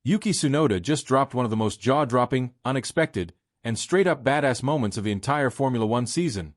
Yuki Tsunoda just dropped one of the most jaw-dropping, unexpected, and straight-up badass moments of the entire Formula One season.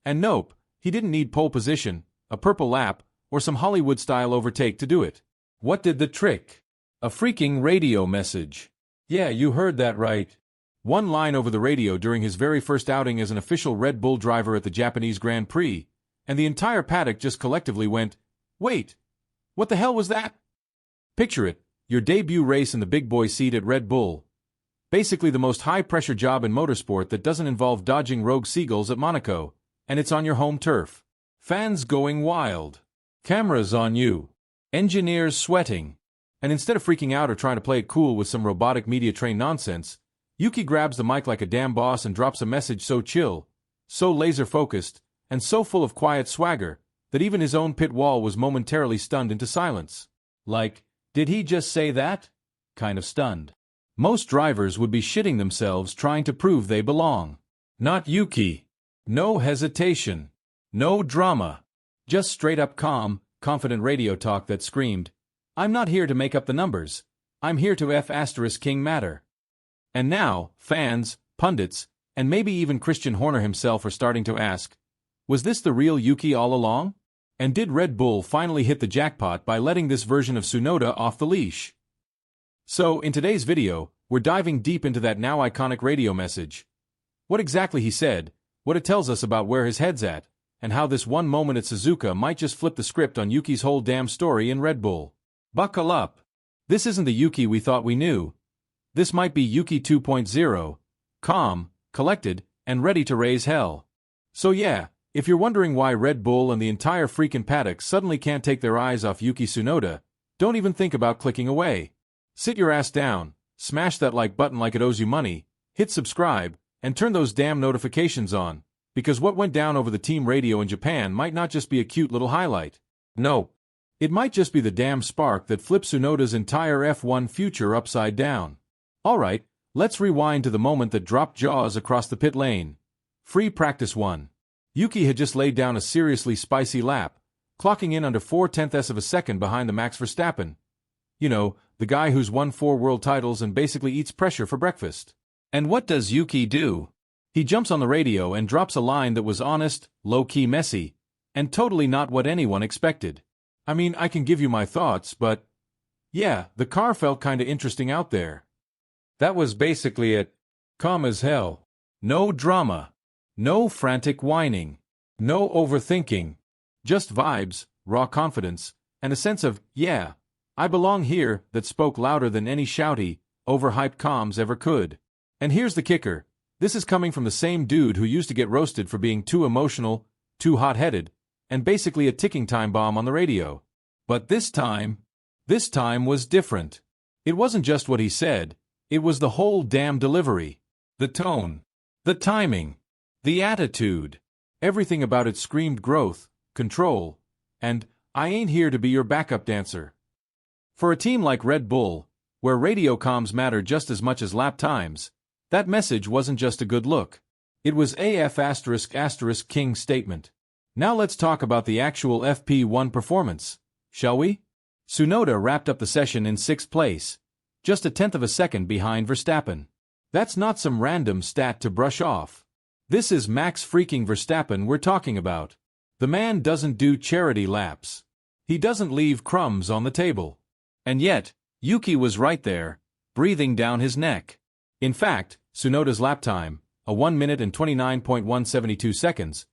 And nope, he didn't need pole position, a purple lap, or some Hollywood-style overtake to do it. What did the trick? A freaking radio message. Yeah, you heard that right. One line over the radio during his very first outing as an official Red Bull driver at the Japanese Grand Prix, and the entire paddock just collectively went, "Wait, what the hell was that?" Picture it, your debut race in the big boy seat at Red Bull. Basically the most high-pressure job in motorsport that doesn't involve dodging rogue seagulls at Monaco, and it's on your home turf. Fans going wild. Cameras on you. Engineers sweating. And instead of freaking out or trying to play it cool with some robotic media train nonsense, Yuki grabs the mic like a damn boss and drops a message so chill, so laser-focused, and so full of quiet swagger, that even his own pit wall was momentarily stunned into silence. Like, did he just say that? Kind of stunned. Most drivers would be shitting themselves trying to prove they belong. Not Yuki. No hesitation. No drama. Just straight-up calm, confident radio talk that screamed, "I'm not here to make up the numbers. I'm here to F***king matter." And now, fans, pundits, and maybe even Christian Horner himself are starting to ask, was this the real Yuki all along? And did Red Bull finally hit the jackpot by letting this version of Tsunoda off the leash? So, in today's video, we're diving deep into that now iconic radio message. What exactly he said, what it tells us about where his head's at, and how this one moment at Suzuka might just flip the script on Yuki's whole damn story in Red Bull. Buckle up. This isn't the Yuki we thought we knew. This might be Yuki 2.0, calm, collected, and ready to raise hell. So yeah, if you're wondering why Red Bull and the entire freaking paddock suddenly can't take their eyes off Yuki Tsunoda, don't even think about clicking away. Sit your ass down, smash that like button like it owes you money, hit subscribe, and turn those damn notifications on, because what went down over the team radio in Japan might not just be a cute little highlight. No. It might just be the damn spark that flips Tsunoda's entire F1 future upside down. Alright, let's rewind to the moment that dropped jaws across the pit lane. Free practice 1. Yuki had just laid down a seriously spicy lap, clocking in under 0.4 of a second behind the Max Verstappen. You know, the guy who's won 4 world titles and basically eats pressure for breakfast. And what does Yuki do? He jumps on the radio and drops a line that was honest, low-key messy, and totally not what anyone expected. I mean, I can give you my thoughts, but yeah, the car felt kinda interesting out there. That was basically it. Calm as hell. No drama. No frantic whining. No overthinking. Just vibes, raw confidence, and a sense of, yeah, I belong here, that spoke louder than any shouty, overhyped comms ever could. And here's the kicker. This is coming from the same dude who used to get roasted for being too emotional, too hot-headed, and basically a ticking time bomb on the radio. But this time was different. It wasn't just what he said, it was the whole damn delivery. The tone. The timing. The attitude. Everything about it screamed growth, control, and, I ain't here to be your backup dancer. For a team like Red Bull, where radio comms matter just as much as lap times, that message wasn't just a good look. It was a F***king statement. Now let's talk about the actual FP1 performance, shall we? Tsunoda wrapped up the session in 6th place, just 1/10 of a second behind Verstappen. That's not some random stat to brush off. This is Max freaking Verstappen we're talking about. The man doesn't do charity laps. He doesn't leave crumbs on the table. And yet, Yuki was right there, breathing down his neck. In fact, Tsunoda's lap time, a 1 minute and 29.172 seconds,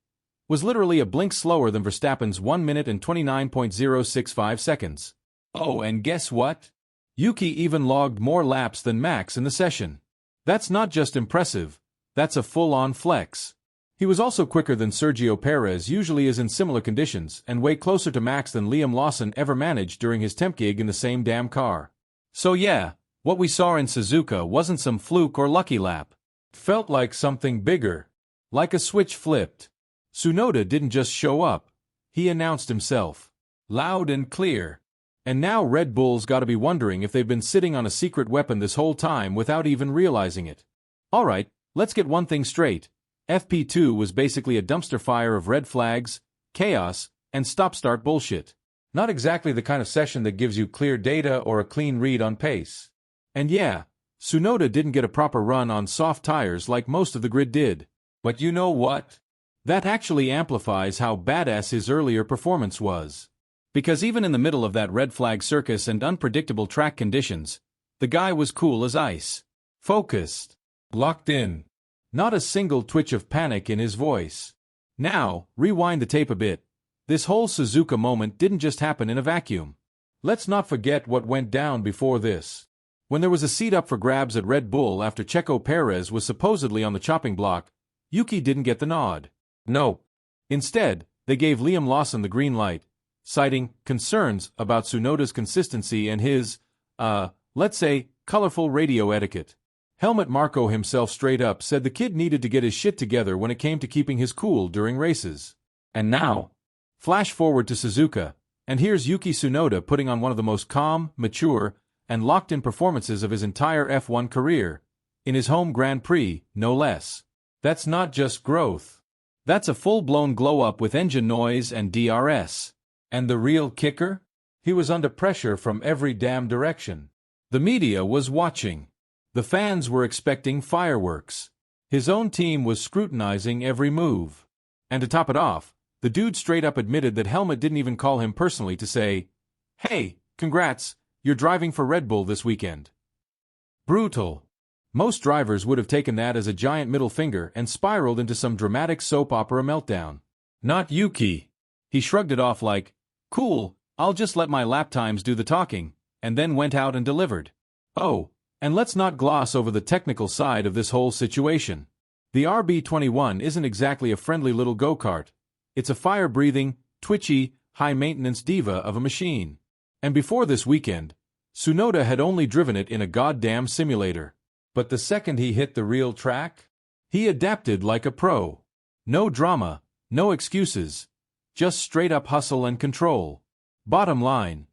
was literally a blink slower than Verstappen's 1 minute and 29.065 seconds. Oh, and guess what? Yuki even logged more laps than Max in the session. That's not just impressive, that's a full-on flex. He was also quicker than Sergio Perez usually is in similar conditions and way closer to Max than Liam Lawson ever managed during his temp gig in the same damn car. So yeah, what we saw in Suzuka wasn't some fluke or lucky lap. It felt like something bigger. Like a switch flipped. Tsunoda didn't just show up. He announced himself. Loud and clear. And now Red Bull's gotta be wondering if they've been sitting on a secret weapon this whole time without even realizing it. Alright, let's get one thing straight. FP2 was basically a dumpster fire of red flags, chaos, and stop-start bullshit. Not exactly the kind of session that gives you clear data or a clean read on pace. And yeah, Tsunoda didn't get a proper run on soft tires like most of the grid did. But you know what? That actually amplifies how badass his earlier performance was. Because even in the middle of that red flag circus and unpredictable track conditions, the guy was cool as ice. Focused. Locked in. Not a single twitch of panic in his voice. Now, rewind the tape a bit. This whole Suzuka moment didn't just happen in a vacuum. Let's not forget what went down before this. When there was a seat up for grabs at Red Bull after Checo Perez was supposedly on the chopping block, Yuki didn't get the nod. No. Instead, they gave Liam Lawson the green light, citing concerns about Tsunoda's consistency and his, let's say, colorful radio etiquette. Helmut Marko himself straight up said the kid needed to get his shit together when it came to keeping his cool during races. And now, flash forward to Suzuka, and here's Yuki Tsunoda putting on one of the most calm, mature, and locked-in performances of his entire F1 career, in his home Grand Prix, no less. That's not just growth. That's a full-blown glow-up with engine noise and DRS. And the real kicker? He was under pressure from every damn direction. The media was watching. The fans were expecting fireworks. His own team was scrutinizing every move. And to top it off, the dude straight up admitted that Helmut didn't even call him personally to say, "Hey, congrats, you're driving for Red Bull this weekend." Brutal. Most drivers would have taken that as a giant middle finger and spiraled into some dramatic soap opera meltdown. Not Yuki. He shrugged it off like, "Cool, I'll just let my lap times do the talking," and then went out and delivered. Oh, and let's not gloss over the technical side of this whole situation. The RB21 isn't exactly a friendly little go-kart. It's a fire-breathing, twitchy, high-maintenance diva of a machine. And before this weekend, Tsunoda had only driven it in a goddamn simulator. But the second he hit the real track, he adapted like a pro. No drama, no excuses, just straight-up hustle and control. Bottom line,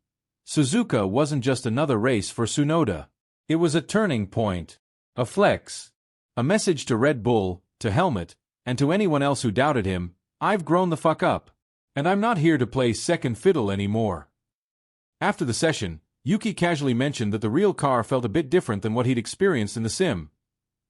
Suzuka wasn't just another race for Tsunoda. It was a turning point, a flex, a message to Red Bull, to Helmut, and to anyone else who doubted him. I've grown the fuck up, and I'm not here to play second fiddle anymore. After the session, Yuki casually mentioned that the real car felt a bit different than what he'd experienced in the sim.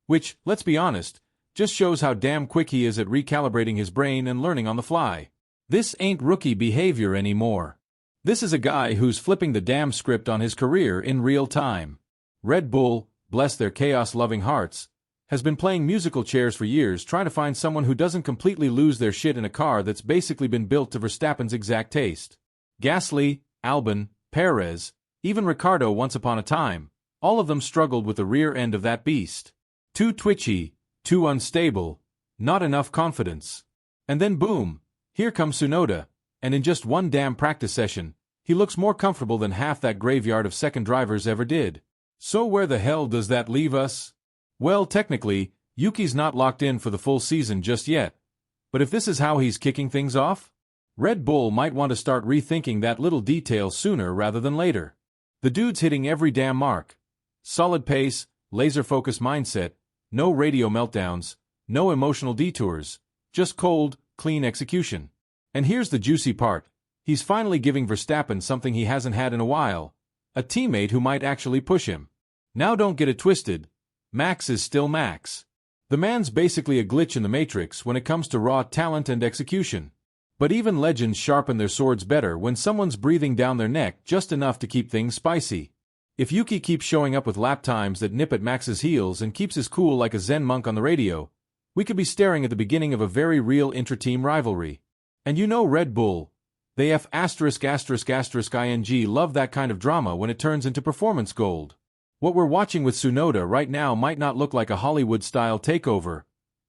Which, let's be honest, just shows how damn quick he is at recalibrating his brain and learning on the fly. This ain't rookie behavior anymore. This is a guy who's flipping the damn script on his career in real time. Red Bull, bless their chaos-loving hearts, has been playing musical chairs for years trying to find someone who doesn't completely lose their shit in a car that's basically been built to Verstappen's exact taste. Gasly, Albon, Perez, even Ricciardo once upon a time, all of them struggled with the rear end of that beast. Too twitchy, too unstable, not enough confidence. And then boom, here comes Tsunoda, and in just one damn practice session, he looks more comfortable than half that graveyard of second drivers ever did. So where the hell does that leave us? Well, technically, Yuki's not locked in for the full season just yet. But if this is how he's kicking things off, Red Bull might want to start rethinking that little detail sooner rather than later. The dude's hitting every damn mark. Solid pace, laser-focused mindset, no radio meltdowns, no emotional detours, just cold, clean execution. And here's the juicy part. He's finally giving Verstappen something he hasn't had in a while, a teammate who might actually push him. Now don't get it twisted. Max is still Max. The man's basically a glitch in the matrix when it comes to raw talent and execution. But even legends sharpen their swords better when someone's breathing down their neck just enough to keep things spicy. If Yuki keeps showing up with lap times that nip at Max's heels and keeps his cool like a Zen monk on the radio, we could be staring at the beginning of a very real intra-team rivalry. And you know Red Bull, they ing love that kind of drama when it turns into performance gold. What we're watching with Tsunoda right now might not look like a Hollywood-style takeover.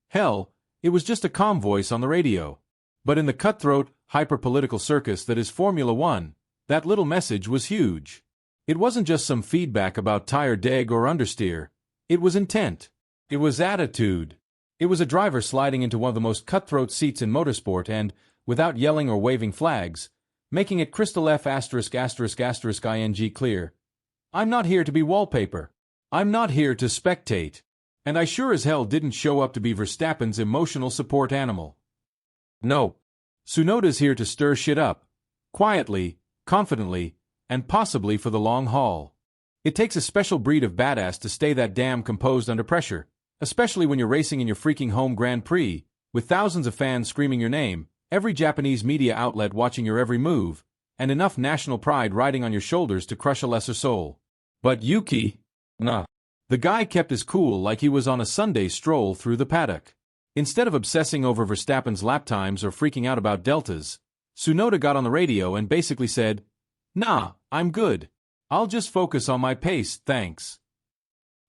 Hell, it was just a calm voice on the radio. But in the cutthroat, hyper-political circus that is Formula One, that little message was huge. It wasn't just some feedback about tire deg or understeer. It was intent. It was attitude. It was a driver sliding into one of the most cutthroat seats in motorsport and, without yelling or waving flags, making it crystal F****** ing clear. I'm not here to be wallpaper. I'm not here to spectate. And I sure as hell didn't show up to be Verstappen's emotional support animal. No. Tsunoda's here to stir shit up. Quietly, confidently, and possibly for the long haul. It takes a special breed of badass to stay that damn composed under pressure, especially when you're racing in your freaking home Grand Prix, with thousands of fans screaming your name, every Japanese media outlet watching your every move, and enough national pride riding on your shoulders to crush a lesser soul. But Yuki, nah. The guy kept his cool like he was on a Sunday stroll through the paddock. Instead of obsessing over Verstappen's lap times or freaking out about deltas, Tsunoda got on the radio and basically said, "Nah, I'm good. I'll just focus on my pace, thanks."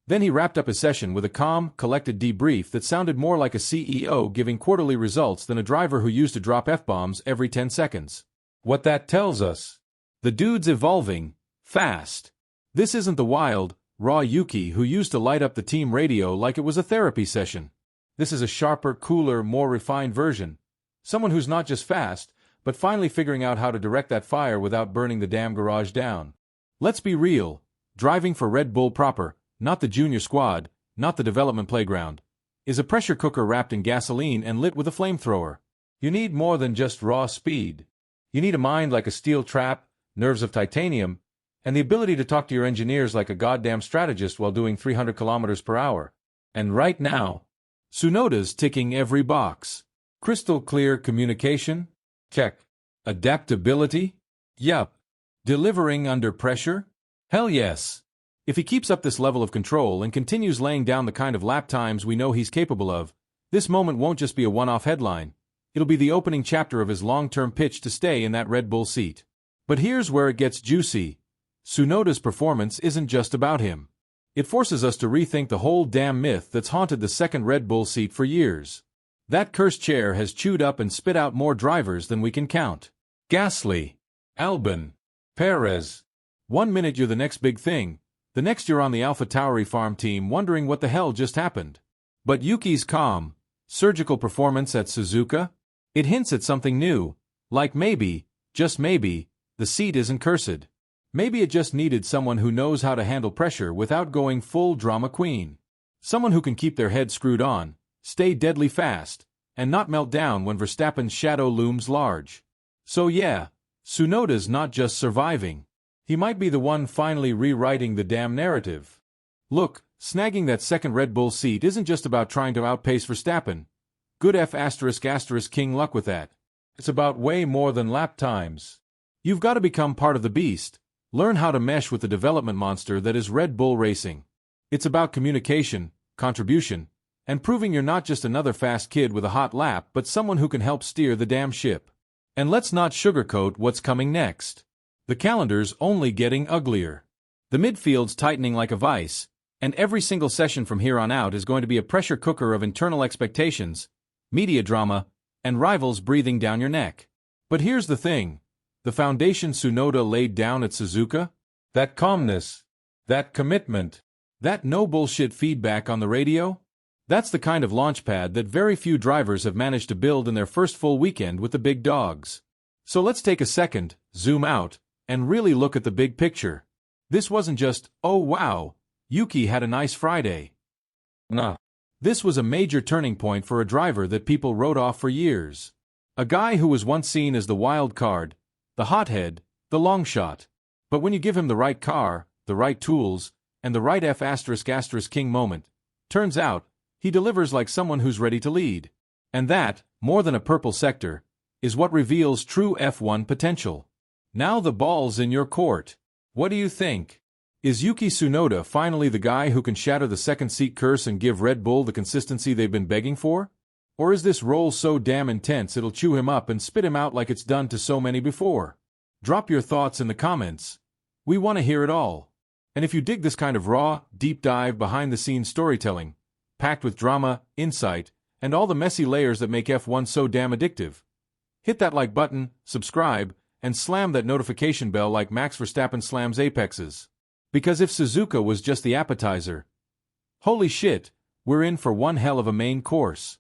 Then he wrapped up his session with a calm, collected debrief that sounded more like a CEO giving quarterly results than a driver who used to drop F-bombs every 10 seconds. What that tells us? The dude's evolving, fast. This isn't the wild, raw Yuki who used to light up the team radio like it was a therapy session. This is a sharper, cooler, more refined version. Someone who's not just fast, but finally figuring out how to direct that fire without burning the damn garage down. Let's be real. Driving for Red Bull proper, not the junior squad, not the development playground, is a pressure cooker wrapped in gasoline and lit with a flamethrower. You need more than just raw speed. You need a mind like a steel trap, nerves of titanium, and the ability to talk to your engineers like a goddamn strategist while doing 300 kilometers per hour. And right now, Tsunoda's ticking every box. Crystal clear communication? Check. Adaptability? Yup. Delivering under pressure? Hell yes. If he keeps up this level of control and continues laying down the kind of lap times we know he's capable of, this moment won't just be a one-off headline. It'll be the opening chapter of his long-term pitch to stay in that Red Bull seat. But here's where it gets juicy. Tsunoda's performance isn't just about him. It forces us to rethink the whole damn myth that's haunted the second Red Bull seat for years. That cursed chair has chewed up and spit out more drivers than we can count. Gasly, Albon, Perez. 1 minute you're the next big thing, the next you're on the AlphaTauri farm team wondering what the hell just happened. But Yuki's calm, surgical performance at Suzuka? It hints at something new, like maybe, just maybe, the seat isn't cursed. Maybe it just needed someone who knows how to handle pressure without going full drama queen. Someone who can keep their head screwed on, stay deadly fast, and not melt down when Verstappen's shadow looms large. So yeah, Tsunoda's not just surviving. He might be the one finally rewriting the damn narrative. Look, snagging that second Red Bull seat isn't just about trying to outpace Verstappen. Good F*** king luck with that. It's about way more than lap times. You've got to become part of the beast. Learn how to mesh with the development monster that is Red Bull Racing. It's about communication, contribution, and proving you're not just another fast kid with a hot lap but someone who can help steer the damn ship. And let's not sugarcoat what's coming next. The calendar's only getting uglier. The midfield's tightening like a vice, and every single session from here on out is going to be a pressure cooker of internal expectations, media drama, and rivals breathing down your neck. But here's the thing. The foundation Tsunoda laid down at Suzuka? That calmness, that commitment, that no bullshit feedback on the radio? That's the kind of launchpad that very few drivers have managed to build in their first full weekend with the big dogs. So let's take a second, zoom out, and really look at the big picture. This wasn't just, oh wow, Yuki had a nice Friday. Nah. This was a major turning point for a driver that people wrote off for years. A guy who was once seen as the wild card, the hothead, the long shot. But when you give him the right car, the right tools, and the right F***king moment, turns out, he delivers like someone who's ready to lead. And that, more than a purple sector, is what reveals true F1 potential. Now the ball's in your court. What do you think? Is Yuki Tsunoda finally the guy who can shatter the second seat curse and give Red Bull the consistency they've been begging for? Or is this role so damn intense it'll chew him up and spit him out like it's done to so many before? Drop your thoughts in the comments. We want to hear it all. And if you dig this kind of raw, deep dive behind-the-scenes storytelling, packed with drama, insight, and all the messy layers that make F1 so damn addictive, hit that like button, subscribe, and slam that notification bell like Max Verstappen slams apexes. Because if Suzuka was just the appetizer, holy shit, we're in for one hell of a main course.